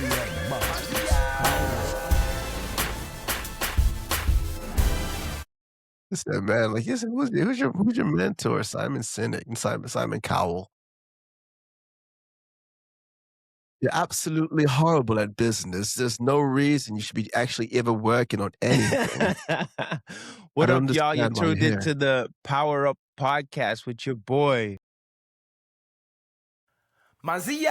and Monze. Listen, man, like, listen, who's your mentor? Simon Sinek and Simon Cowell. You're absolutely horrible at business. There's no reason you should be actually ever working on anything. I What don't up, y'all? You understand why you're tuned here. into the Power Up podcast with your boy. Manzia.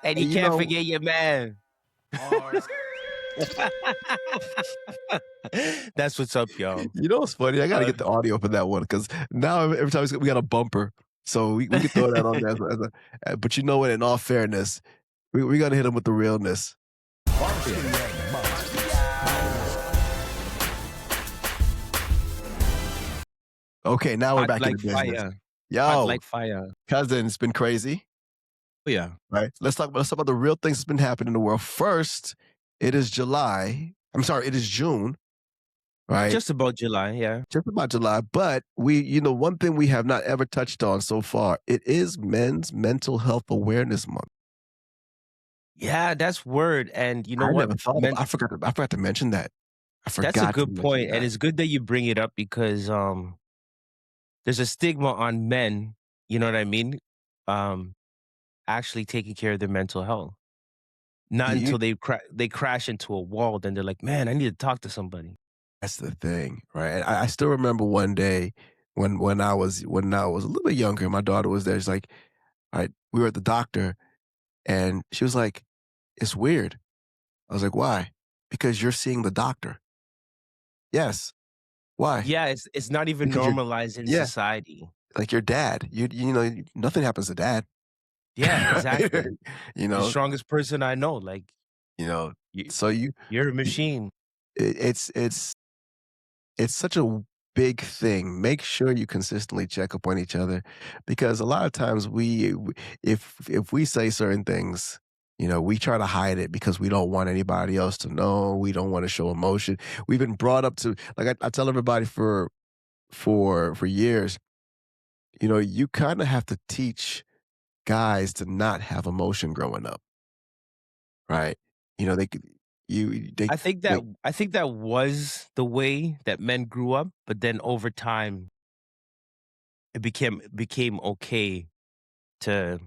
And Hey, you you can't know, forget your man. That's what's up, y'all. you know what's funny? I got to Uh, get the audio for that one because now every time we got a bumper, so we can throw that on there. But you know what? In all fairness, we got to hit him with the realness. Varski Yeah. and Monze. Okay, now we're Hot back in like the business. fire. Hot Yo, like fire. cousin, it's been crazy. Oh, yeah. Right. Let's talk about the real things that's been happening in the world. First, it is July. I'm sorry, it is June, right? Just about July, yeah. Just about July. But one thing we have not ever touched on so far, it is Men's Mental Health Awareness Month. Yeah, that's word. And you know I what? never thought of I forgot to mention that. I That's a forgot to good mention point. And that. it's good that you bring it up because there's a stigma on men, you know what I mean? Um, actually taking care of their mental health. Not You, until they crash into a wall, then they're like, "Man, I need to talk to somebody." that's the thing, right? And I still remember one day when I was a little bit younger, my daughter was there. She's like, all right, we were at the doctor and she was like, it's weird. I was like, why? Because you're seeing the doctor. Yes. Why? Yeah, it's not even Because you're normalized in yeah, society. like your dad. Nothing happens to dad. Yeah, Right? exactly. You The know, strongest person I know, like you know, you, so you're a machine. it's such a big thing. Make sure you consistently check up on each other because a lot of times if we say certain things, we try to hide it because we don't want anybody else to know. We don't want to show emotion. We've been brought up to like I tell everybody for years, you kind of have to teach guys to not have emotion growing up, right? You know, they could you they they I think that was the way that men grew up, but then over time it became okay to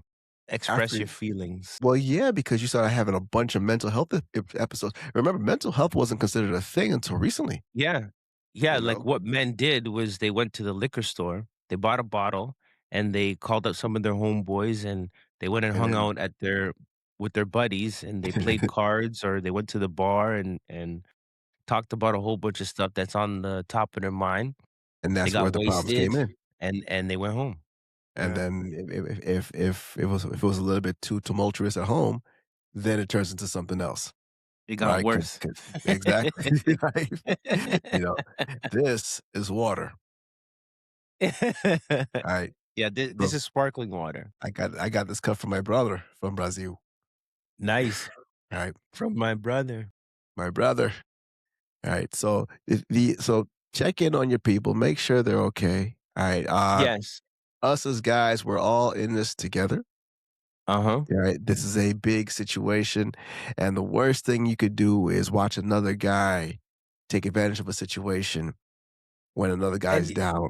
express after your feelings. Well, yeah, because you started having a bunch of mental health episodes. Remember, mental health wasn't considered a thing until recently. Yeah. Yeah, You like know, what men did was they went to the liquor store, they bought a bottle, and they called up some of their homeboys and they went and hung and out at their with their buddies and they played cards or they went to the bar and talked about a whole bunch of stuff that's on the top of their mind. and They that's where got the problems wasted came in. and they went home. And Yeah. then if it was a little bit too tumultuous at home, then it turns into something else, It got right? worse. Exactly, right. You know, this is water. Right. Yeah, Bro, this is sparkling water. I got this cup from my brother from Brazil. Nice. Right, From my brother. my brother. All right. So check in on your people. Make sure they're okay. All right. Yes. Us as guys, we're all in this together. Uh-huh. All right. This is a big situation, and the worst thing you could do is watch another guy take advantage of a situation when another guy's And down.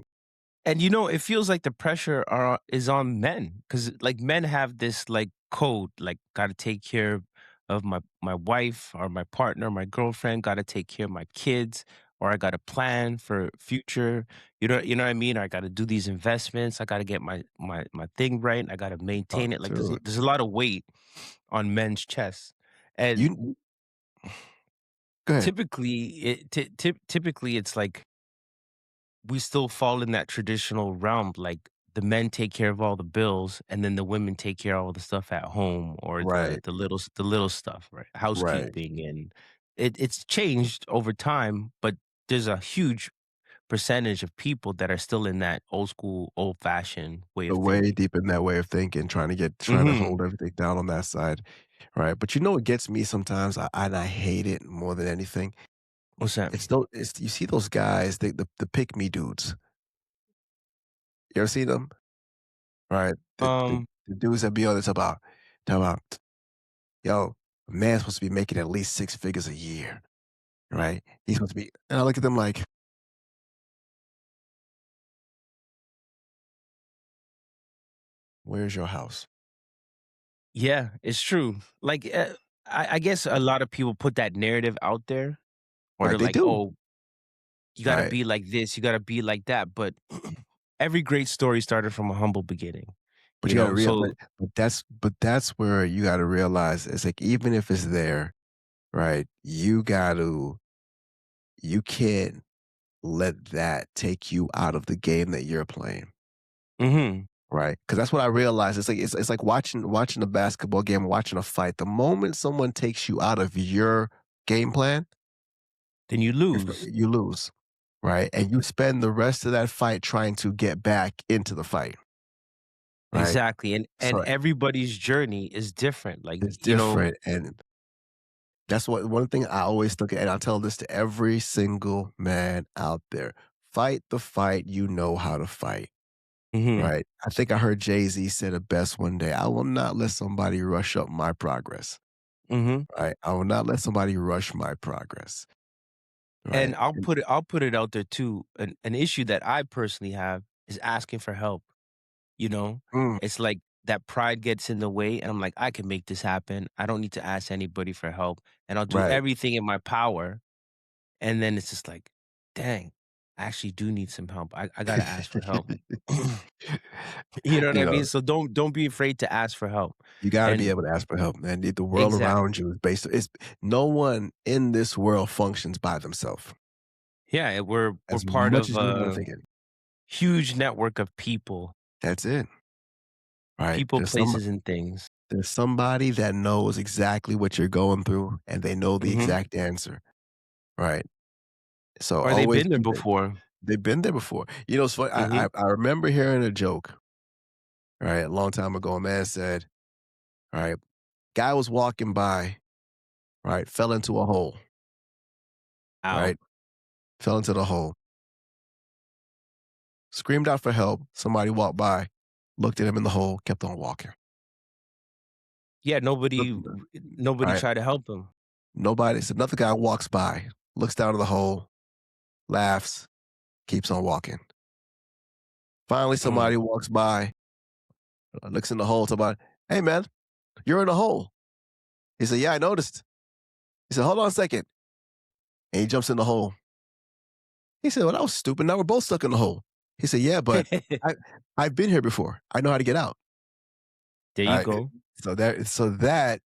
And it feels like the pressure is on men because like men have this like code, like gotta take care of my wife or my partner, my girlfriend, gotta take care of my kids, or I gotta plan for future. You know what I mean? I gotta do these investments, I gotta get my thing right, I gotta Oh, maintain it. Like dude, there's a lot of weight on men's chests. And you go ahead. typically it's like we still fall in that traditional realm. Like the men take care of all the bills, and then the women take care of all the stuff at home or Right. the little stuff, right? Right. Housekeeping, and it's changed over time, but there's a huge percentage of people that are still in that old school, old fashioned way The of way thinking. deep in that way of thinking, trying to Hmm. hold everything down on that side. Right. But you know what gets me sometimes, and I hate it more than anything. What's that? It's you see those guys, the pick me dudes. You ever see them? Right. The Um, the dudes that be on this about. yo, a man's supposed to be making at least 6 figures a year, right? He's supposed to be, and I look at them like, "Where's your house?" Yeah, it's true. Like, I guess a lot of people put that narrative out there where Right, they're they like, do, "Oh, you gotta right? be like this, you gotta be like that." But every great story started from a humble beginning, But you you gotta know? real So but that's where you gotta realize it's like even if it's there, right, you can't let that take you out of the game that you're playing, mhm, right? Because that's what I realized. It's like watching a basketball game, watching a fight. The moment someone takes you out of your game plan, then you lose. you lose, right? And you spend the rest of that fight trying to get back into the fight, right? Exactly, and So everybody's journey is different, like, it's you know. different, and that's what one thing I always look at, and I tell this to every single man out there. Fight the fight you know how to fight, Mhm, right? I think I heard Jay-Z said it best one day. I will not let somebody rush up my progress, mhm, right? I will not let somebody rush my progress, right? and I'll put it out there too, an issue that I personally have is asking for help, you know? Mm, It's like that pride gets in the way, and I'm like, "I can make this happen. I don't need to ask anybody for help, and I'll do right. everything in my power." And then it's just like, "Dang, I actually do need some help. I gotta ask for help." You know what You I mean? know, So don't be afraid to ask for help. you gotta be And able to ask for help, man. The world around exactly. you is based it's no one in this world functions by themselves Yeah, we're as part much of as you wanna a think it. huge network of people, That's it, right? people, places, and things. There's somebody that knows exactly what you're going through, and they know the Mhm. exact answer, right? So Or they've always been there keep it. before. They've been there before. You know, it's funny. Mhm. I remember hearing a joke, right, a long time ago. A man said, right, guy was walking by, right, fell into a hole, Ow. right, fell into the hole, screamed out for help. Somebody walked by, looked at him in the hole, kept on walking. Yeah, Look, nobody right, tried to help him. nobody. So another guy walks by, looks down at the hole, laughs, keeps on walking. Finally, Mm. somebody walks by, looks in the hole, to about, hey man, you're in the hole. He said, yeah, I noticed. He said, hold on a second. And he jumps in the hole. He said, well, that was stupid. Now we're both stuck in the hole. He said, yeah, but I, I've been here before. I know how to get out. There All you right. go. So that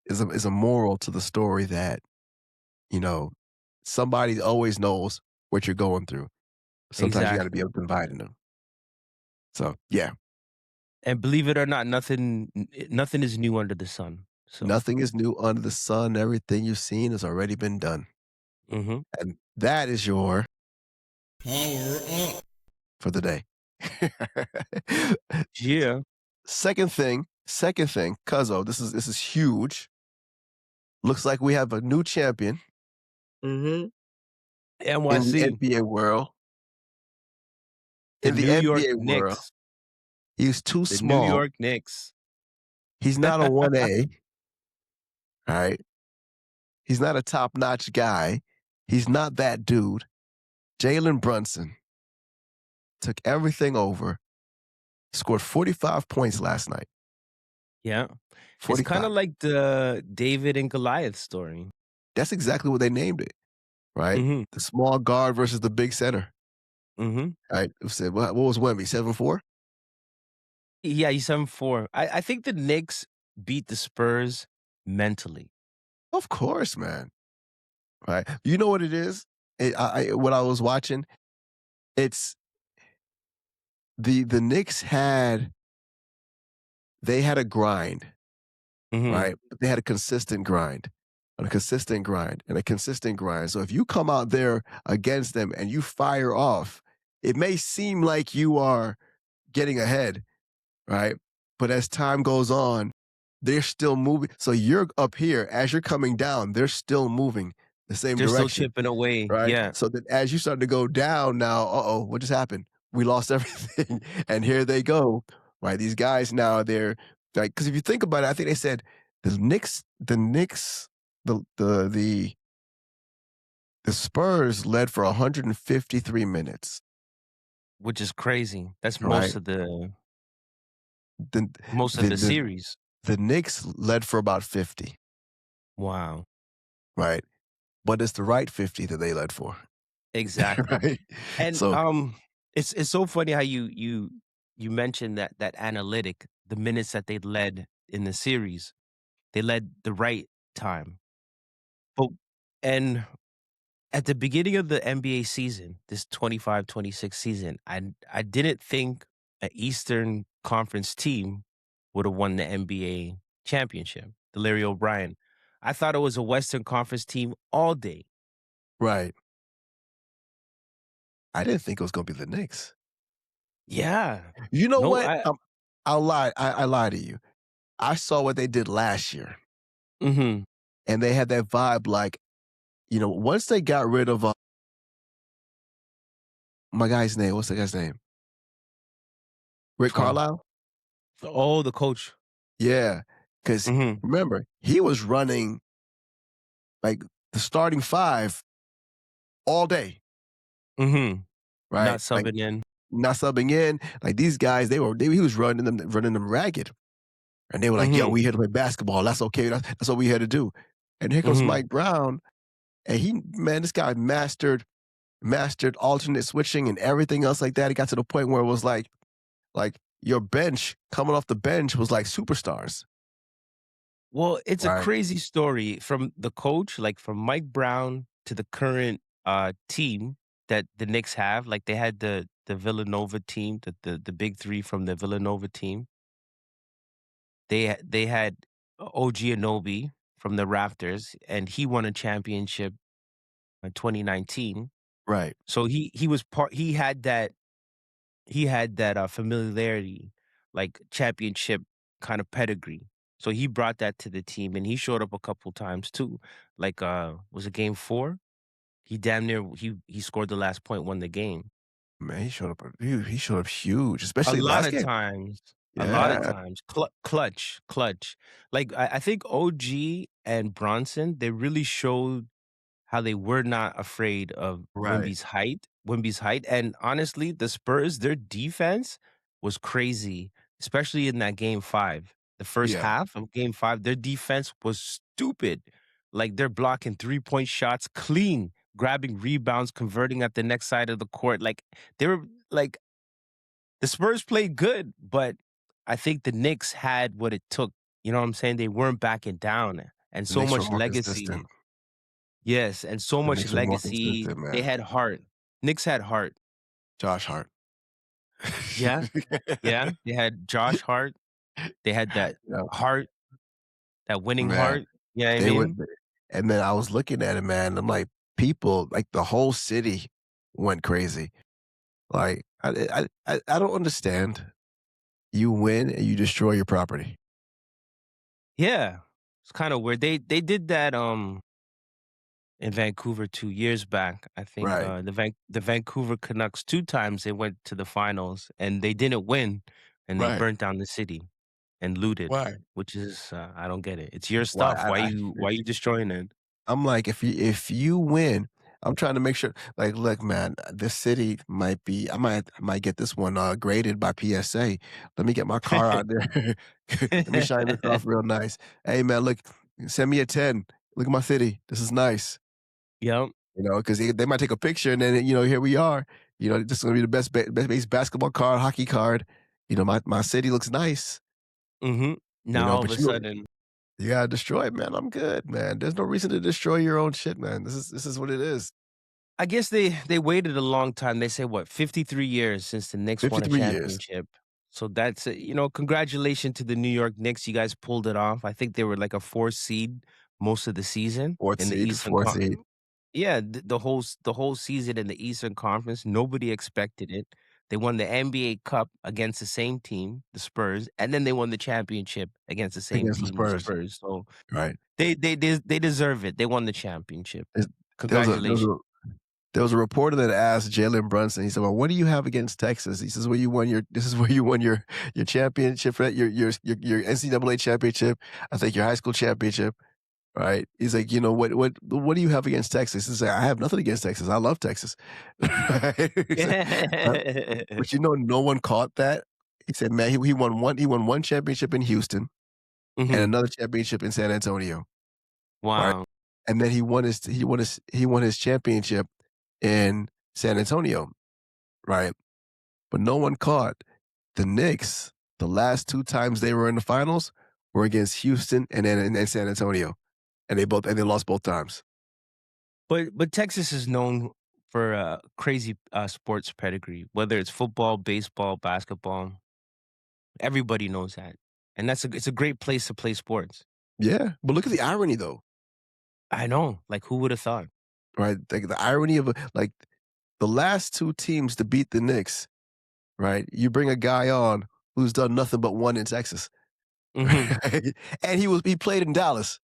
is a moral to the story that, you know, somebody always knows what you're going through. Sometimes you got to be Exactly. able to confide in them. So yeah, And believe it or not, nothing is new under the sun. So, nothing is new under the sun. Everything you've seen has already been done. mhm. And that is your Power up. for the day. Yeah. Second thing, Cuzzo, this is huge. Looks like we have a new champion Mhm. in the NYC, NBA world. the In the New York NBA world, Knicks, he's too the New small. York Knicks. He's not a 1A, right? He's not a top-notch guy. He's not that dude. Jalen Brunson took everything over, scored 45 points last night. Yeah. It's kinda 45. like the David and Goliath story. That's exactly what they named it, right? Mhm, The small guard versus the big center, mhm. right? It said, what was Wemby, 7'4"? Yeah, he's 7-4. I think the Knicks beat the Spurs mentally. Of course, man. Right? You know what it is? What I was watching, it's the Knicks had a grind, Mhm. right? But they had a consistent grind, and a consistent grind, and a consistent grind. So if you come out there against them and you fire off, it may seem like you are getting ahead, right? But as time goes on, they're still moving. So you're up here as you're coming down, they're still moving the same They're still direction. chipping away. Right? Yeah. So that as you start to go down now, uh-oh, what just happened? We lost everything. And here they go. Right? These guys now they're like, because if you think about it, I think they said The Knicks, the Spurs led for 153 minutes, which is crazy. That's right? The most of the the the series. the Knicks led for about 50, Wow. right? But it's the right 50 that they led for, Exactly. right? And, So it's so funny how you mentioned that analytic, the minutes that they led in the series. They led the right time. But and at the beginning of the NBA season, this 25-26 season, I didn't think a Eastern Conference team would have won the NBA championship, the Larry O'Brien. I thought it was a Western Conference team all day. right. I didn't think it was gonna be the Knicks. Yeah. You know No, what? I I'll lie. I lie to you. I saw what they did last year, mhm. and they had that vibe like, once they got rid of, my guy's name, what's the guy's name? Rick Which one? Carlisle? Oh, the coach. Yeah, because Mhm. remember, he was running, like, the starting 5 all day, Mhm. Not right? Like, subbing in. not subbing in. Like, these guys, he was running them ragged, and they were like, "Yo, Mhm. we here to play basketball. That's okay. That's what we here to do." And here comes Mhm. Mike Brown, and this guy mastered alternate switching and everything else like that. It got to the point where it was like your bench coming off the bench was like superstars, Well, it's a right? crazy story from the coach, like from Mike Brown to the current team that the Knicks have. Like they had the Villanova team, the big three from the Villanova team. They had OG Anobi from the Raptors, and he won a championship in 2019. Right. So he was part. He had that familiarity, like championship kind of pedigree. So he brought that to the team, and he showed up a couple times too. Like, was it game 4? He damn near he scored the last point, won the game. Man, he showed up huge, A especially in the lot last of game. times, a lot of Yeah. times, clutch. Like, I think OG and Bronson, they really showed how they were not afraid of Right. Wemby's height, and honestly, the Spurs, their defense was crazy, especially in that game 5. The first Yeah. half of game 5, their defense was stupid. Like, they're blocking three-point shots clean, grabbing rebounds, converting at the next side of the court. Like, they were like the Spurs played good, but I think the Knicks had what it took. You know what I'm saying? They weren't backing down, and The so Knicks were much more consistent. legacy. Yes, and so The much Knicks were more legacy. consistent, They man. had heart. Knicks had heart. Josh Hart. Yeah, yeah. They had Josh Hart. They had that Yeah, heart, that winning man, heart. You know what I they would mean? and then I was looking at it, man, I'm like, people like, the whole city went crazy. Like, I don't understand. You win and you destroy your property. Yeah. It's kind of weird. They did that in Vancouver 2 years back. I think Right. the Vancouver Canucks 2 times they went to the finals and they didn't win and they Right. burnt down the city and looted, Why? which is I don't get it. It's your Why? stuff. Why you destroying it? I'm like, if you win, I'm trying to make sure. Like, look, man, this city might be. I might get this one graded by PSA. Let me get my car out there. Let me shine this off real nice. Hey, man, look, send me a 10. Look at my city. This is nice. Yep. Because they might take a picture and then here we are. This is gonna be the best base basketball card, hockey card. My city looks nice. Mhm. Now all of But a sudden you gotta destroy it, man. I'm good, man. There's no reason to destroy your own shit, man. This is what it is. I guess they waited a long time. They say what, 53 years since the Knicks won a 53 years. championship. So that's congratulations to the New York Knicks. You guys pulled it off. I think they were like a 4 seed most of the season Fourth in the seed, Eastern fourth Con seed. Yeah, the whole season in the Eastern Conference, nobody expected it. They won the NBA Cup against the same team, the Spurs, and then they won the championship against the same Against the team, the Spurs, Spurs. So right? they deserve it. They won the championship. It's there was a Congratulations. there was a reporter that asked Jalen Brunson, he said, "Well, what do you have against Texas?" He says, "Where you won your this is where you won your championship, right? Your NCAA championship, I think your high school championship." Right? He's like, "What do you have against Texas?" He's like, "I have nothing against Texas. I love Texas." Right? He said, uh, but no one caught that. He said, "Man, he won one championship in Houston and Mhm. another championship in San Antonio." Right? Wow. And then he won his championship in San Antonio, right? But no one caught the Knicks, the last 2 times they were in the finals were against Houston and San Antonio, and they lost both times. But Texas is known for, crazy, sports pedigree, whether it's football, baseball, basketball, everybody knows that, and it's a great place to play sports. Yeah, but look at the irony though, I know, like, who would have thought? right? Like the irony of like the last 2 teams to beat the Knicks, right? You bring a guy on who's done nothing but won in Texas, Mhm. right? And he played in Dallas.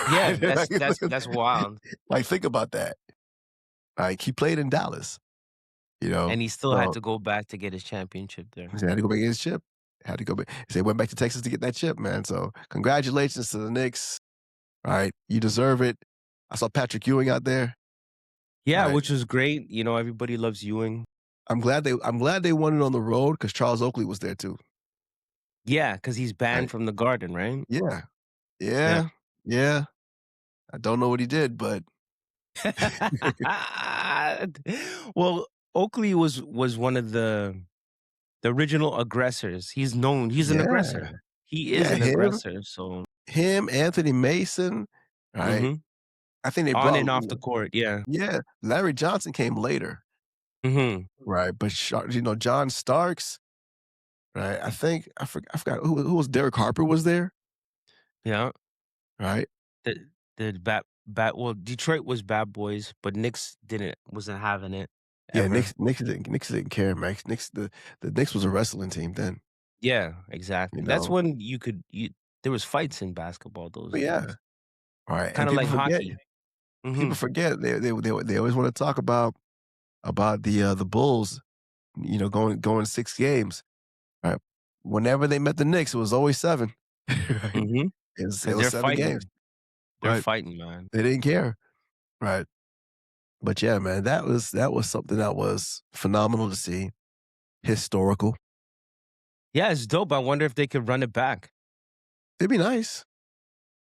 Yeah, Right? that's Like, that's that's wild, think about that. Like he played in Dallas, you know. and he still had So to go back to get his championship there. he had to go back and get his chip. Had to go back. He said went back to Texas to get that chip, man. So congratulations to the Knicks. Right? You deserve it. I saw Patrick Ewing out there. Yeah, Right? which was great, everybody loves Ewing. I'm glad they won it on the road because Charles Oakley was there too. Yeah, because he's banned Right? from the Garden, right? Yeah. Yeah. Yeah. Yeah. I don't know what he did, but Well, Oakley was one of the original aggressors. He's an yeah. aggressor. He is Yeah, an him, aggressor, so Anthony Mason, right? mhm. I think they On brought and off the court, yeah. yeah, Larry Johnson came later, Mhm. right? But John Starks, right? I forgot who was Derek Harper was there, Yeah. right? The well, Detroit was bad boys, but Knicks wasn't having it Yeah, ever. Knicks didn't care, man. The Knicks was a wrestling team then, Yeah, you exactly. That's know? when there was fights in basketball those But yeah, days. right, and Kinda like hockey. people Mhm. forget they always wanna talk about the Bulls, going 6 games, right? Whenever they met the Knicks, it was always 7, right? Mhm. It 'Cause was they're 7 games, fighting. They're right? fighting, man. They didn't care, right? But yeah, man, that was something that was phenomenal to see, historical. Yeah, it's dope. I wonder if they could run it back. It'd be nice.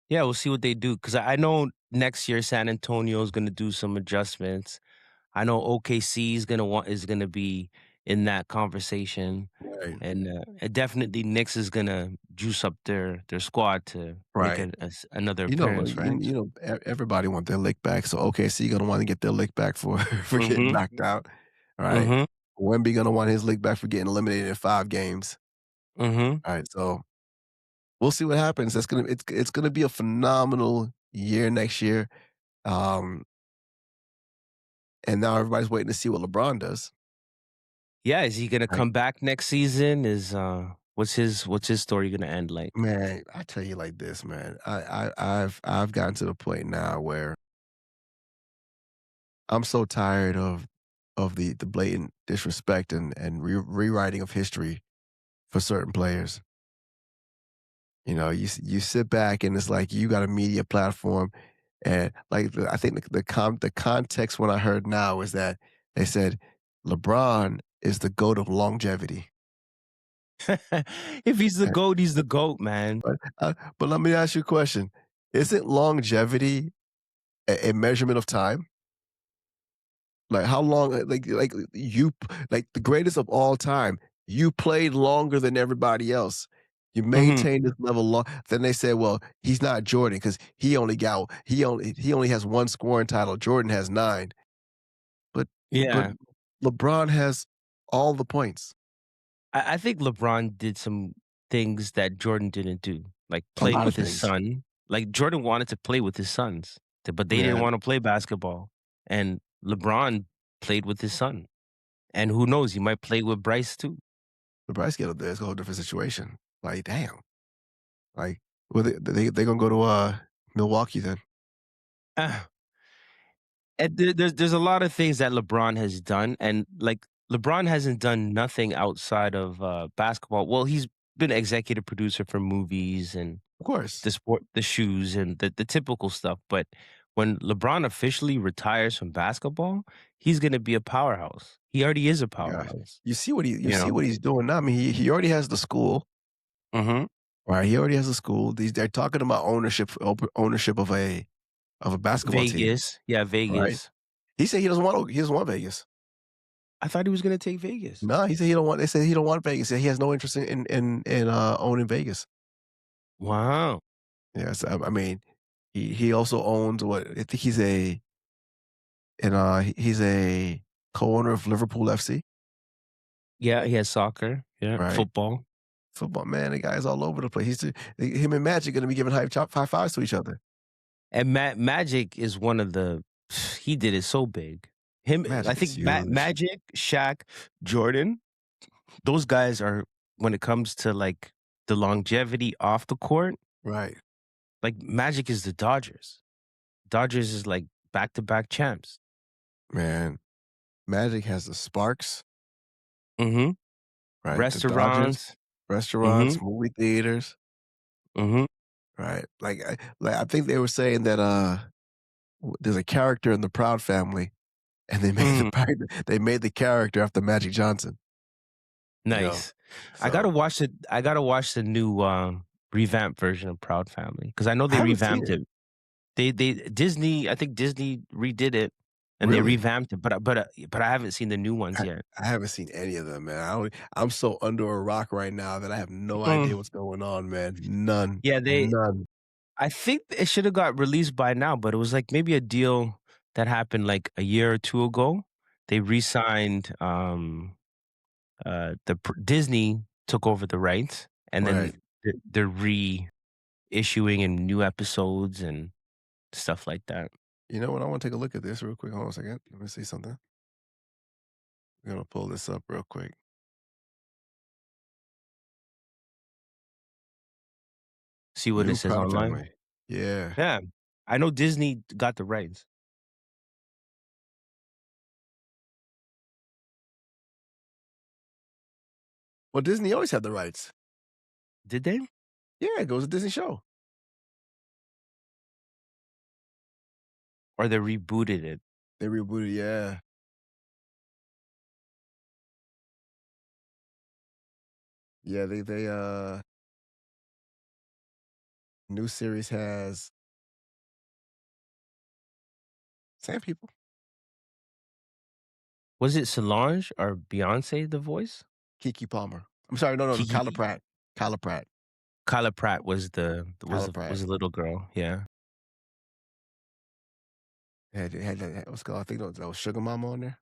Yeah, we'll see what they do. Because I know next year San Antonio is gonna do some adjustments. I know OKC is gonna be in that conversation, Right, and definitely Knicks is gonna juice up their squad to make right. another appearance, right? Everybody want their lick back, so OKC gonna wanna get their lick back for for getting Mhm, knocked out, right? mhm, Wemby gonna want his lick back for getting eliminated in 5 games, mhm. alright? So, we'll see what happens. It's gonna be a phenomenal year next year, um, and now everybody's waiting to see what LeBron does, Yeah, is he gonna right? come back next season? What's his story gonna end like? Man, I tell you like this, man, I've gotten to the point now where I'm so tired of the blatant disrespect and rewriting of history for certain players. You sit back and it's like you got a media platform, and like I think the context what I heard now is that they said LeBron is the goat of longevity. If he's the Right? GOAT, he's the GOAT, man. But let me ask you a question: isn't longevity a measurement of time? Like how long? Like the greatest of all time. You played longer than everybody else. You Mhm. maintained this level long. Then they said, "Well, he's not Jordan because he only has one scoring title. Jordan has 9." But but Yeah. LeBron has all the points. I think LeBron did some things that Jordan didn't do, like A played lot of with his things. son. Like Jordan wanted to play with his sons, but they didn't Man, want to play basketball. And LeBron played with his son. And who knows, he might play with Bryce too. the Bryce get up there is a whole different situation. Like, damn. Like, well, they gonna go to Milwaukee then. Ah, And there's a lot of things that LeBron has done, and like LeBron hasn't done nothing outside of basketball. Well, he's been executive producer for movies and Of course. the shoes and the typical stuff. But when LeBron officially retires from basketball, he's gonna be a powerhouse. He already is a Yeah. powerhouse, You you see know? what he's doing now. I mean, he already has the school, Mhm. right? He already has a school. They're talking about ownership of a basketball team, Vegas. Yeah, right? Vegas. He doesn't want Vegas. I thought he was gonna take Vegas. No, he said he don't want. They said he don't want Vegas. He has no interest in owning Vegas. Wow. Yes, I mean, he also owns what I think he's a co-owner of Liverpool FC, Yeah, he has soccer. Yeah, right? football. Football, man, the guy's all over the place. Him and Magic gonna be giving high fives to each other. And Magic is one of the he did it so big. Him I Magic is think huge, Magic, Shaq, Jordan, those guys are when it comes to, like, the longevity off the court, right? like, Magic is the Dodgers. Dodgers is, like, back-to-back champs. Man, Magic has the Sparks, Mhm. right? The Dodgers, Restaurants. restaurants, Mhm. movie theaters, Mhm. right? I think they were saying that there's a character in the Proud Family, and Mm. they made the character after Magic Johnson. You know, Nice. so I gotta watch the new, revamped version of Proud Family because I know I they haven't seen revamped it. it. They Disney I think Disney redid it, and they Really? revamped it, but I haven't seen the new ones yet. I haven't seen any of them, man. I'm so under a rock right now that I have no idea Mm. what's going on, man. None. Yeah, None. I think it should have got released by now, but it was, like, maybe a deal that happened, like, a year or 2 ago. They re-signed, Disney took over the rights, and then Right. they're reissuing in new episodes and stuff like that. You know what? I wanna take a look at this real quick. Hold on a second. Let me see something. We're gonna pull this up real quick. See what it New says Proud online? Family. Yeah. Yeah. I know Disney got the rights. Well, Disney always had the rights. Did they? Yeah, it goes a Disney show. Or they rebooted it? They rebooted, yeah. Yeah, new series has same people. Was it Solange or Beyoncé the voice? Kiki Palmer. I'm sorry, no, Kyla Kiki Pratt. Kyla Pratt. Kyla Pratt was Kyla Pratt. was a little girl, yeah. What's it called? I think that was Sugar Mama on there.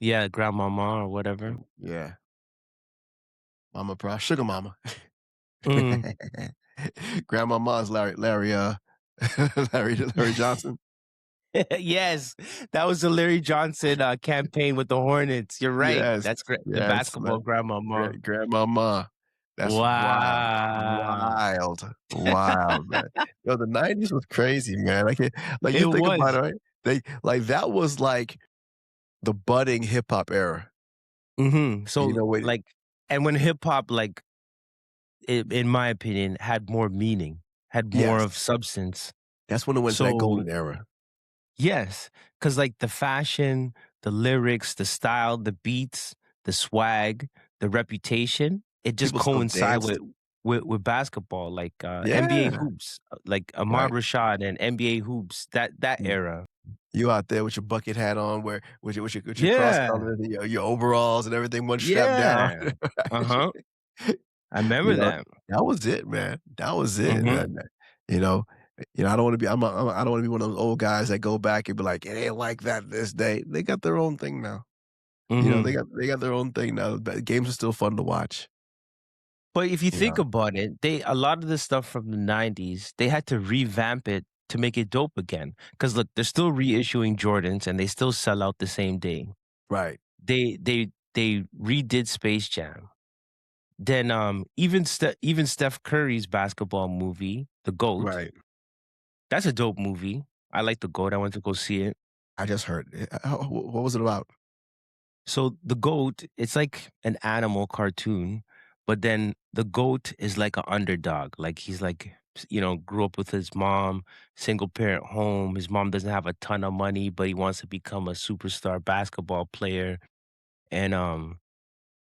Yeah, grandmama or whatever. Yeah. Mama Proud. Sugar Mama. Mhm. Grandmama's Larry Johnson. Yes, that was the Larry Johnson, campaign with the Hornets. You're right. Yes, That's great. The yes, basketball grandmama. Grandmama. That's Wow. wild, man. Yo, the '90s was crazy, man. I can't like, you It think about was. it, right? That was, like, the budding hip hop era. Mhm. You So, know what like and when hip hop, like, in my opinion, had more meaning, had more Yes, of substance. that's when it went to that So golden era. yes, because like, the fashion, the lyrics, the style, the beats, the swag, the reputation, it just People still coincide danced. with basketball, like, NBA Yeah, hoops, like Ahmad right. Rashad and NBA hoops, that Mm. era. You out there with your bucket hat on, where with your cross Yeah, colors, and your overalls and everything, one strap down. yeah. Uh-huh. I You remember know, that. that was it, man. That was it. Mhm, You know, I don't wanna be I don't wanna be one of those old guys that go back and be like, "It ain't like that this day." They got their own thing now. mhm. They got their own thing now. But games are still fun to watch, But if you you think know? about it, they a lot of the stuff from the '90s, they had to revamp it to make it dope again. Because look, they're still reissuing Jordans, and they still sell out the same day. Right, They redid Space Jam. Then, even Steph Curry's basketball movie, The GOAT, right. that's a dope movie. I like the GOAT. I went to go see it. I just heard. What was it about? So the goat, it's like an animal cartoon, but then the goat is like an underdog. Like he's like, grew up with his mom, single parent home. His mom doesn't have a ton of money, but he wants to become a superstar basketball player. And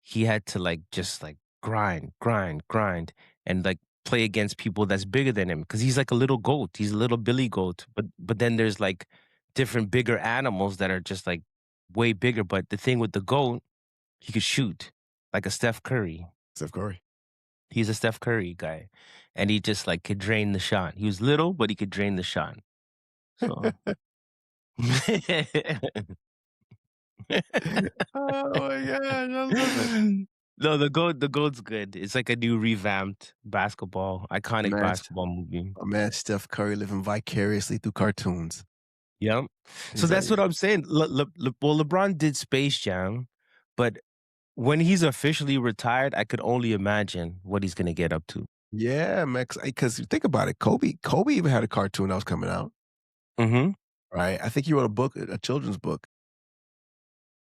he had to like just like grind, grind, grind, and like play against people that's bigger than him because he's like a little goat. He's a little Billy goat. But then there's like different bigger animals that are just like way bigger. But the thing with the goat, he could shoot like a Steph Curry. Steph Curry. He's a Steph Curry guy, and he just like could drain the shot. He was little, but he could drain the shot. So Oh my gosh, I love it. no, the goat's good. It's like a new revamped iconic Man, basketball movie. my man Steph Curry living vicariously through cartoons. Yep. So He's that's what like, I'm saying. Well, LeBron did Space Jam, but when he's officially retired, I could only imagine what he's gonna get up to. yeah, man. Because think about it, Kobe even had a cartoon that was coming out, Hmm. right? I think he wrote a book, a children's book.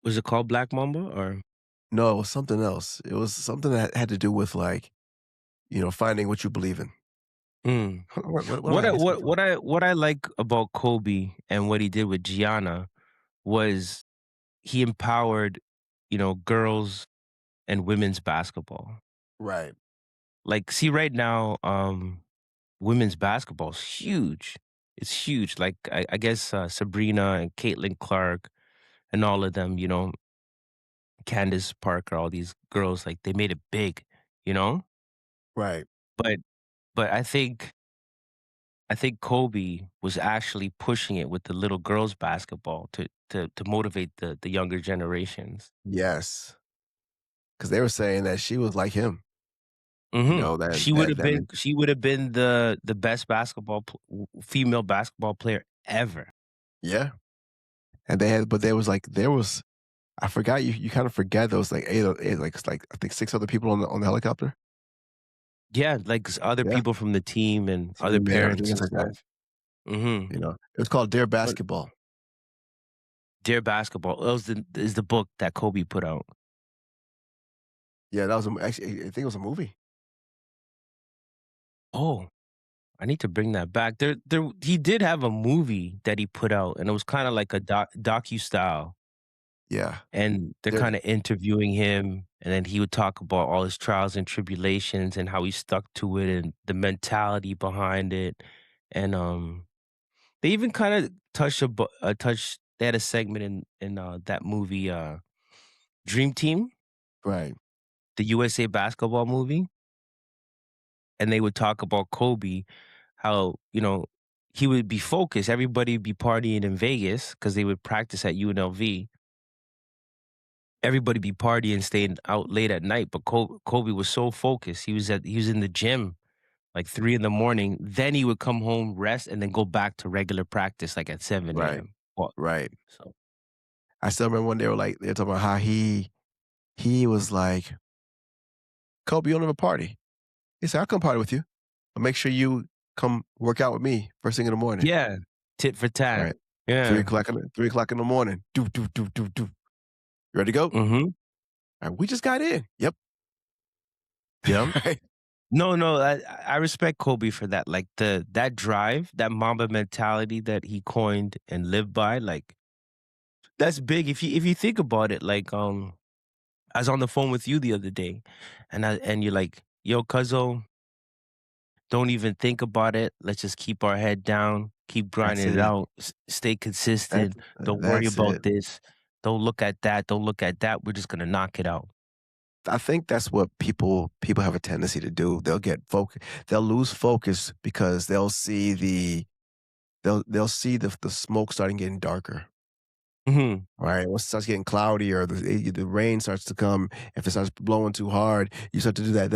Was it called Black Mamba or? No, it was something else. It was something that had to do with like, finding what you believe in. Mm. What am I asking for? What I like about Kobe and what he did with Gianna was he empowered, girls and women's basketball. Right, Like, see, right now, women's basketball is huge. It's huge. Like, I guess Sabrina and Caitlin Clark and all of them, Candace Parker, all these girls, like they made it big, you know. right. But I think Kobe was actually pushing it with the little girls basketball to motivate the younger generations. Yes, because they were saying that she was like him. That She would that have that been men she would have been the best female basketball player ever. yeah, and but there was I forgot you kind of forget there was like eight like it's like I think 6 other people on the helicopter. Yeah, like other Yeah, people from the team and other team and everything parents is and like that. stuff. Hmm. It was called Dare But Basketball. Dear Basketball, that was is the book that Kobe put out. Yeah, that was actually I think it was a movie. Oh, I need to bring that back. There, he did have a movie that he put out, and it was kind of like a docu style. Yeah, And they're there kind of interviewing him, and then he would talk about all his trials and tribulations and how he stuck to it and the mentality behind it. And they even kind of touched. They had a segment in that movie, Dream Team, right, the USA basketball movie, and they would talk about Kobe, how he would be focused. Everybody would be partying in Vegas because they would practice at UNLV. Everybody be partying, staying out late at night, but Kobe was so focused. He was in the gym like 3 in the morning. Then he would come home, rest, and then go back to regular practice like at 7 right, a.m. Well, right. so I still remember when they were talking about how he was like, "Kobe, you don't have a party." He said, "I'll come party with you, but make sure you come work out with me first thing in the morning." yeah, tit for tat. Right, Yeah. 3 o'clock in the morning. Do. You ready to go? Mhm. We just got in. Yep. Yep. Right. No, no, I respect Kobe for that. Like that drive, that Mamba mentality that he coined and lived by, like that's big. If you think about it, like I was on the phone with you the other day, and you're like, "Yo, Cuzzo, don't even think about it. Let's just keep our head down, keep That's grinding it it. out, stay That's consistent. Don't worry that's about it. this. Don't look at that. Don't look at that. We're just gonna knock it out." I think that's what people have a tendency to do. They'll get focus. They'll lose focus because they'll see the smoke starting getting darker. Hmm. Right. Once it starts getting cloudy or the rain starts to come, if it starts blowing too hard, you start to do that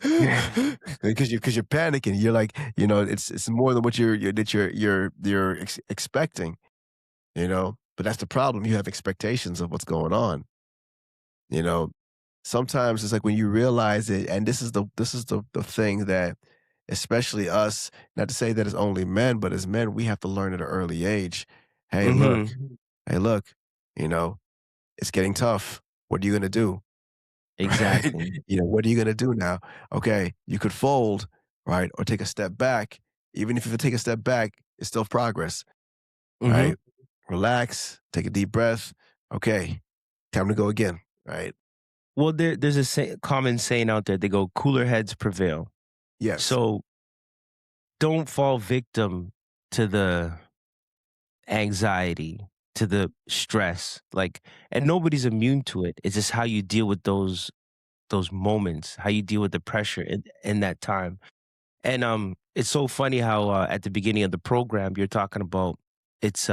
Yeah. because you're panicking. You're like, it's more than what you're expecting. But that's the problem. You have expectations of what's going on. You know, sometimes it's like when you realize it, and this is the thing that especially us, not to say that it's only men, but as men, we have to learn at an early age, "Hey, look. Mhm. Hey, look, you know, it's getting tough. What are you gonna do?" Right? Exactly. What are you gonna do now? Okay, you could fold, right, or take a step back. Even if you take a step back, it's still progress, Mhm. right? Relax, take a deep breath. Okay, time to go again, right? Well, there's a common saying out there. They go, "Cooler heads prevail." Yes. So don't fall victim to the anxiety, to the stress. Like, and nobody's immune to it. It's just how you deal with those moments, how you deal with the pressure in that time. And it's so funny how at the beginning of the program you're talking about it's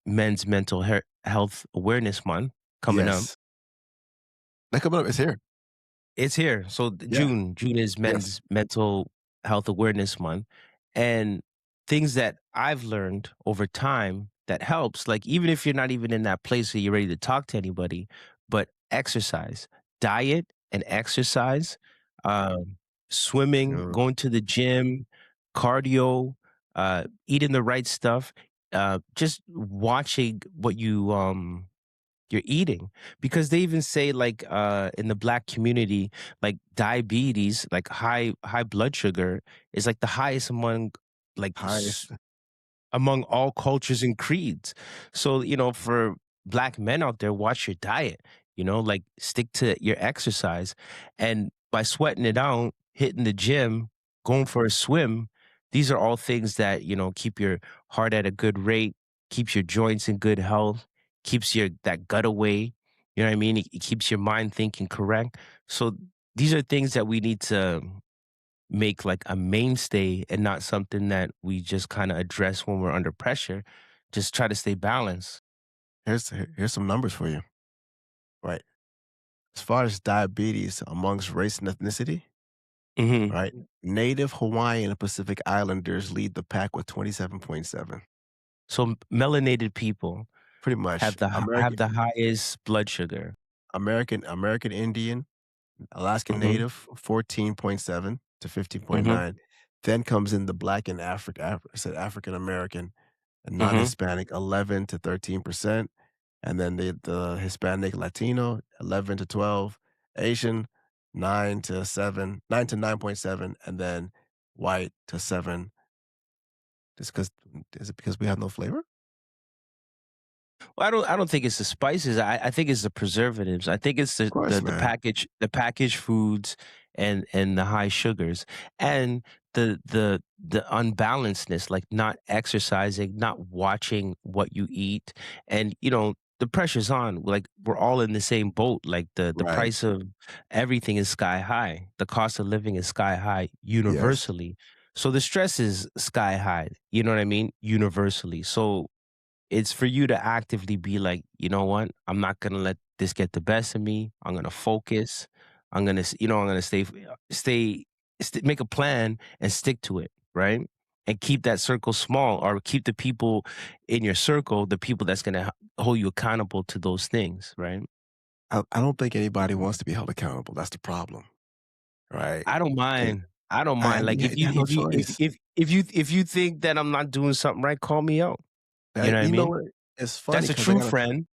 Men's Mental Health Awareness Month coming up. Yes. That coming up, it's here. It's here. So Yeah. June is Yes. Men's Mental Health Awareness Month, and things that I've learned over time that helps. Like even if you're not even in that place where you're ready to talk to anybody, but exercise, diet, and exercise, swimming, Uh, going to the gym, cardio, eating the right stuff, just watching what you're eating, because they even say like in the black community, like diabetes, like high blood sugar is like the highest among like highest. among all cultures and creeds. So, for black men out there, watch your diet, like stick to your exercise. And by sweating it out, hitting the gym, going for a swim, these are all things that, keep your heart at a good rate, keeps your joints in good health, keeps your that gut away. You know what I mean? It keeps your mind thinking correct. So these are things that we need to make like a mainstay and not something that we just kind of address when we're under pressure. Just try to stay balanced. Here's some numbers for you. Right. As far as diabetes amongst race and ethnicity, Hmm. right? Native Hawaiian and Pacific Islanders lead the pack with 27.7. So melanated people Pretty much. have the highest blood sugar. American Indian, Alaskan Hmm. Native, 14.7 to Hmm. 15.9. Then comes in the Black and African American and Hmm. non-Hispanic, 11 to 13%. And then the Hispanic Latino, 11 to 12. Asian, 9 to 9.7. And then white to 7. Just because, is it because we have no flavor? Well, I don't think it's the spices. I think it's the preservatives. I think it's Of course, man. the packaged foods and the high sugars and the unbalancedness, like not exercising, not watching what you eat, and the pressure's on. Like we're all in the same boat. Like the Right. price of everything is sky high. The cost of living is sky high Yes. universally. So the stress is sky high. You know what I mean? Universally. So it's for you to actively be like, you know what? I'm not gonna let this get the best of me. I'm gonna focus. I'm gonna make a plan and stick to it, right? And keep that circle small, or keep the people in your circle, the people that's gonna hold you accountable to those things, right? I don't think anybody wants to be held accountable. That's the problem, right? I don't And mind. I don't mind. Like you have no choice. if you think that I'm not doing something right, call me out. You know what I You know mean? what? It's funny That's a because true friend.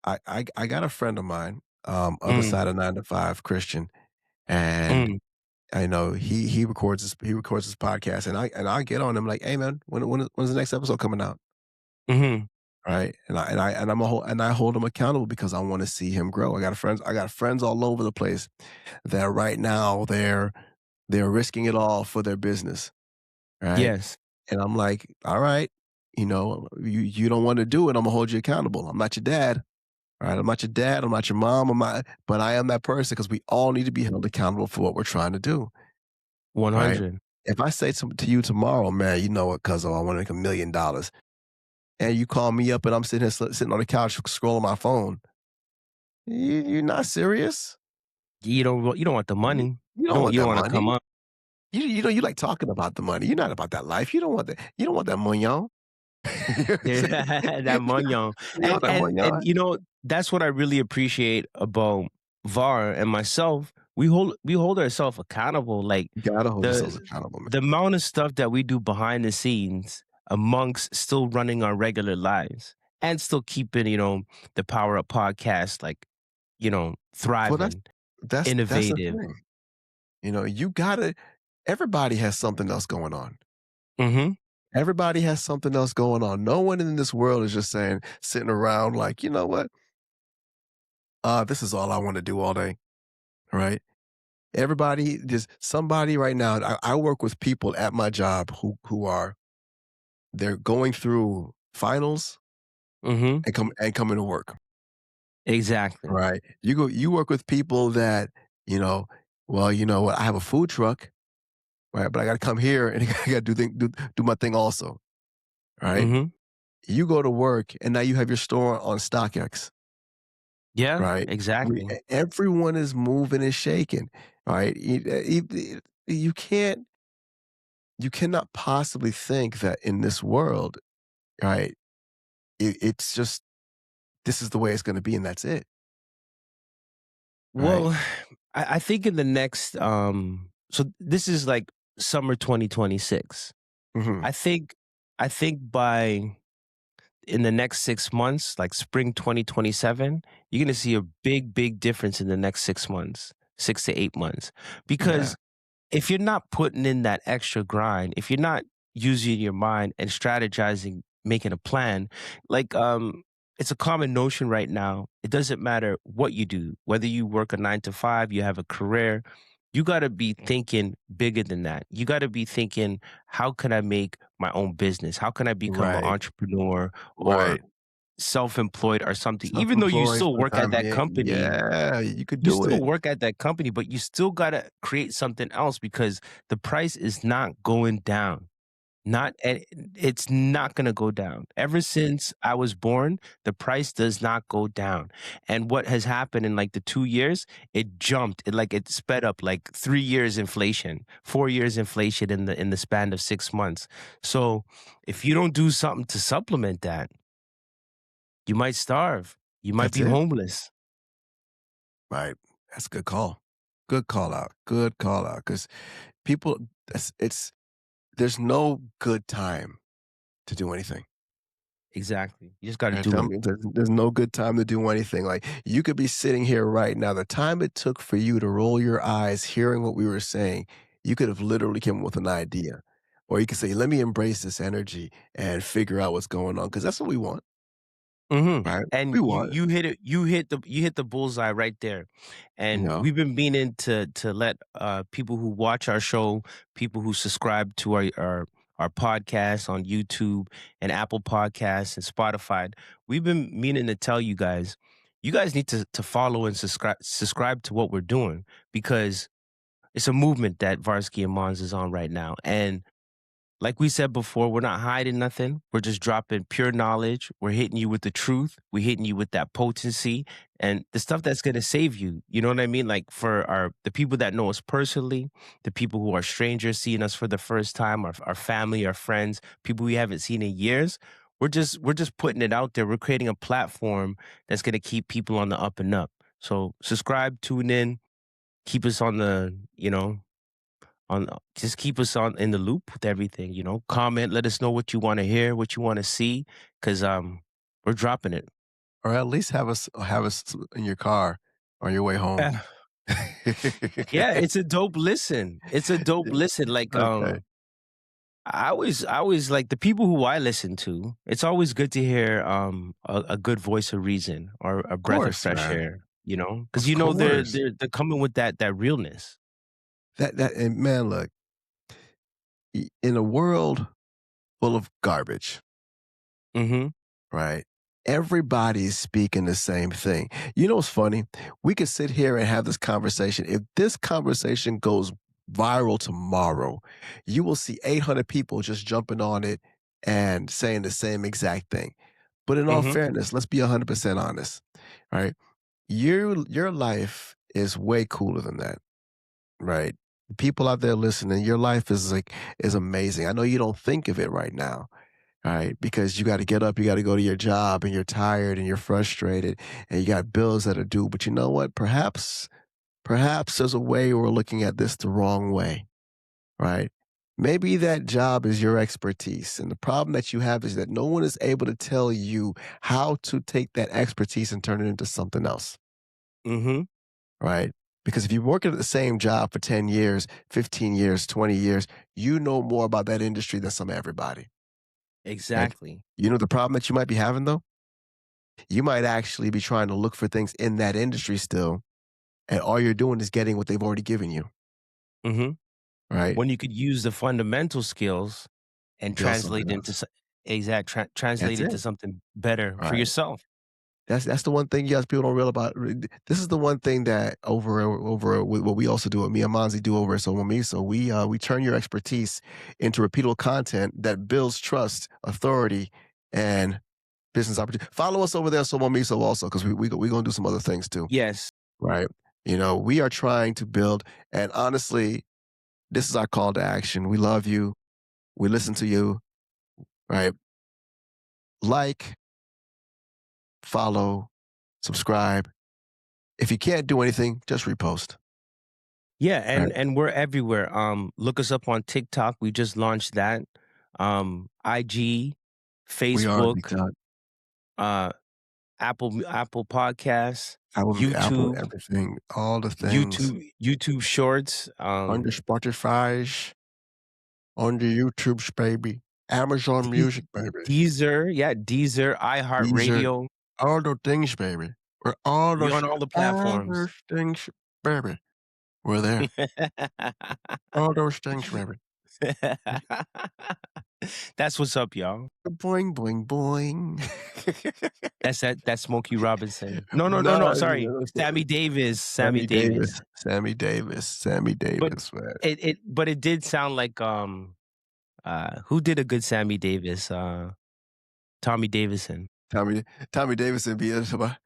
I got a friend of mine, other Mm, side of 9 to 5 Christian, and mm, I know he records his podcast, and I get on him like, "Hey man, when's the next episode coming out?" mhm. Right? And I hold him accountable because I want to see him grow. I got friends all over the place that right now they're risking it all for their business, right? Yes. And I'm like, "All right, you don't want to do it, I'm gonna hold you accountable. I'm not your dad, right? I'm not your dad, I'm not your mom, but I am that person because we all need to be held accountable for what we're trying to do, right? 100. If I say to you tomorrow, man, you know what, cuz I want to make $1 million, and you call me up and I'm sitting here sitting on the couch scrolling my phone, you're not serious. You don't want the money. You don't want You don't that wanna come money. up. You like talking about the money. You're not about that life. You don't want that. You don't want that money, you know what I'm Yeah, saying? that money. You don't want that money, And, that's what I really appreciate about VAR and myself. we hold ourselves accountable, like, You gotta hold yourselves the accountable, man. the amount of stuff that we do behind the scenes amongst still running our regular lives and still keeping, the Power Up podcast, like, Well, that's thriving, that's the innovative. thing. You gotta everybody has something else going on. Mhm. Everybody has something else going on. No one in this world is just saying sitting around like, "You know what? This is all I wanna do all day." Right? Everybody just somebody right now I work with people at my job who are they're going through finals Mhm. and coming to work, Exactly. right? You work with people that, you know, well, you know what, I have a food truck, right? But I gotta come here and I gotta do my thing also, right? Mhm. You go to work and now you have your store on StockX, Yeah, right? exactly. Everyone is moving and shaking, right? You can't you cannot possibly think that in this world, right? It's just this is the way it's going to be, and that's it, right? Well, I think in the next, so this is like summer 2026. Hmm. I think by in the next 6 months, like spring 2027, you're gonna see a big, big difference in the next 6 months, 6 to 8 months. Yeah, Because if you're not putting in that extra grind, if you're not using your mind and strategizing, making a plan, like it's a common notion right now. It doesn't matter what you do, whether you work a 9 to 5, you have a career, you got to be thinking bigger than that. You got to be thinking, how can I make my own business? How can I become an right, entrepreneur or right. self-employed or something? Even though you Self-employed, still full work at time. that Yeah, company, yeah, you could you do still it. work at that company, but you still gotta create something else because the price is not going down. Not and it's not gonna go down. Ever since I was born, the price does not go down. And what has happened in like the 2 years, it jumped. It sped up like 3 years inflation, 4 years inflation in the span of 6 months. So, if you don't do something to supplement that, you might starve. You might That's be it. homeless. Right. That's a good call. Good call out. Good call out. Because people, it's there's no good time to do anything. Exactly. You just gotta Right, do tell it. me there's no good time to do anything. Like you could be sitting here right now. The time it took for you to roll your eyes, hearing what we were saying, you could have literally come up with an idea, or you could say, "Let me embrace this energy and figure out what's going on," because that's what we want, Mhm. right? And We you want, you hit it you hit the bullseye right there. you And know, we've been meaning to let people who watch our show, people who subscribe to our podcast on YouTube and Apple Podcasts and Spotify, we've been meaning to tell you guys need to follow and subscribe to what we're doing because it's a movement that Varsky and Mons is on right now. And like we said before, we're not hiding nothing. We're just dropping pure knowledge. We're hitting you with the truth. We're hitting you with that potency and the stuff that's gonna save you. You know what I mean? Like for the people that know us personally, the people who are strangers seeing us for the first time, our family, our friends, people we haven't seen in years. We're just putting it out there. We're creating a platform that's gonna keep people on the up and up. So subscribe, tune in, keep us on just keep us on in the loop with everything, comment, let us know what you want to hear, what you want to see, because we're dropping it. or at least have us in your car on your way home. Yeah. Yeah, it's a dope listen. It's a dope listen. Like Okay. I always like the people who I listen to, it's always good to hear a good voice of reason or a Of breath of course, fresh man. air, because Of they're course. they're they're coming with that realness. That and man, look, in a world full of garbage, Mhm. right? Everybody's speaking the same thing. You know what's funny? We could sit here and have this conversation. If this conversation goes viral tomorrow, you will see 800 people just jumping on it and saying the same exact thing. But in all Mhm. fairness, let's be 100% honest, right? Your life is way cooler than that, right? People out there listening, your life is amazing. I know you don't think of it right now, right? Because you got to get up, you got to go to your job, and you're tired and you're frustrated, and you got bills that are due. But you know what? perhaps there's a way we're looking at this the wrong way, right? Maybe that job is your expertise. And the problem that you have is that no one is able to tell you how to take that expertise and turn it into something else, Mhm. right? Because if you're working at the same job for 10 years, 15 years, 20 years, you know more about that industry than some everybody. And Exactly. you know the problem that you might be having though? You might actually be trying to look for things in that industry still, and all you're doing is getting what they've already given you, Mhm. right? When you could use the fundamental skills and Build something translate into else. That's translate it, into something better for right? yourself. That's the one thing you guys people don't realize about. This is the one thing that over with what we also do, what me and Monzi do over at So Me. So we turn your expertise into repeatable content that builds trust, authority, and business opportunity. Follow us over there, So Me, so also because we gonna do some other things too, Yes. right? You know, we are trying to build, and honestly, this is our call to action. We love you. We listen to you, right? Like, follow, subscribe. If you can't do anything, just repost. Yeah, Right. and we're everywhere. Look us up on TikTok. We just launched that. IG, We are Facebook, TikTok, uh, Apple Podcasts, Apple, YouTube, everything, all the things YouTube Shorts, on the Spotify's, on the YouTube's, baby, Amazon Deez Music, baby, Deezer, yeah, Deezer, Deezer, iHeartRadio. all the things, baby. We're We on all the all platforms. those things, baby. We're there. All those things, baby. That's what's up, y'all. Boing, boing, boing. That's Smokey Robinson. No, no, no, No, no, sorry. Sammy Davis, Sammy Sammy Davis. Davis, Sammy Davis, Sammy But Davis, man. it did sound like, who did a good Sammy Davis? Tommy Davison. Tommy Tommy Davis would be about,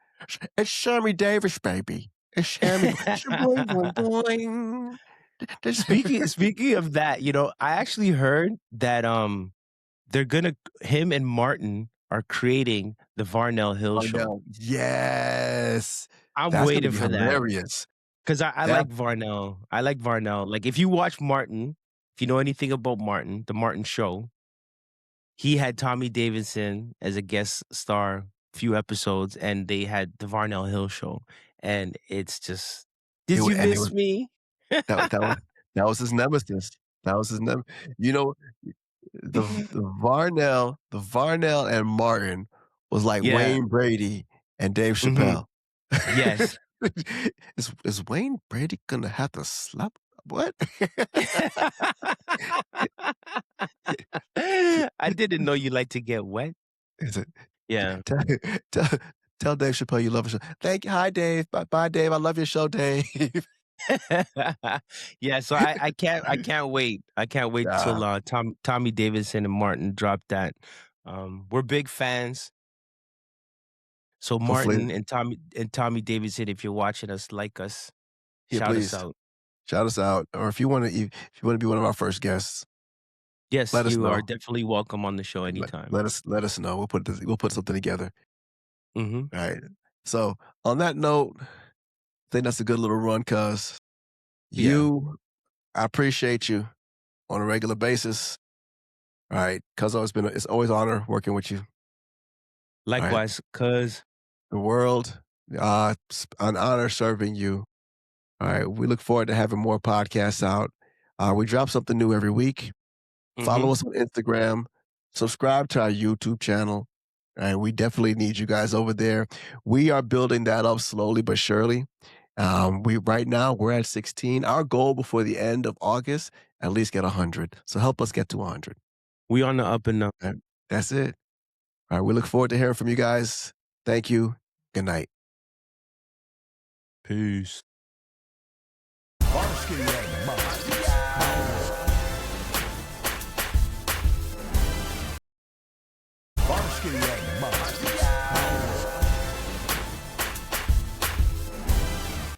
it's Sammy Davis, baby. It's Sammy boing, boing, boing. This Speaking of that, I actually heard that they're gonna him and Martin are creating the Varnell Hill show. Darnell. Yes. I'm That's gonna waiting be for that hilarious. because I That like Varnell. I like Varnell. Like if you watch Martin, if you know anything about Martin, the Martin show, he had Tommy Davidson as a guest star few episodes, and they had the Varnell Hill show, and it's just, it did wa you and it was miss me? that was his nemesis. That was his you know, the Varnell and Martin was like Yeah. Wayne Brady and Dave Hmm. Chappelle. Yes. Is Wayne Brady gonna have to slap what? I didn't know you like to get wet. Is it Yeah. tell tell tell Dave Chappelle you love his show. Thank you. Hi, Dave. Bye, Dave. I love your show, Dave. Yeah, so I can't wait. I can't wait Yeah, till Tommy Davidson and Martin drop that. We're big fans. So hopefully Martin and Tommy Davidson, if you're watching us, like us, yeah, shout us please out. shout us out. Or if you wanna be one of our first guests, Yes, let us you are know. definitely welcome on the show Let anytime. let us know. We'll put something together. Hmm. All right. So on that note, I think that's a good little run, cuz Yeah. you I appreciate you on a regular basis. All right. Cuz it's always an honor working with you. All right. Likewise, cuz. The world, an honor serving you. All right. We look forward to having more podcasts out. We drop something new every week. Follow Hmm. us on Instagram. Subscribe to our YouTube channel. And we definitely need you guys over there. We are building that up slowly but surely. We right now we're at 16. Our goal before the end of August, at least get 100. So help us get to 100. We on the up and up. And that's it. All right. We look forward to hearing from you guys. Thank you. Good night. Peace. Varski and Monze. Varski and Monze.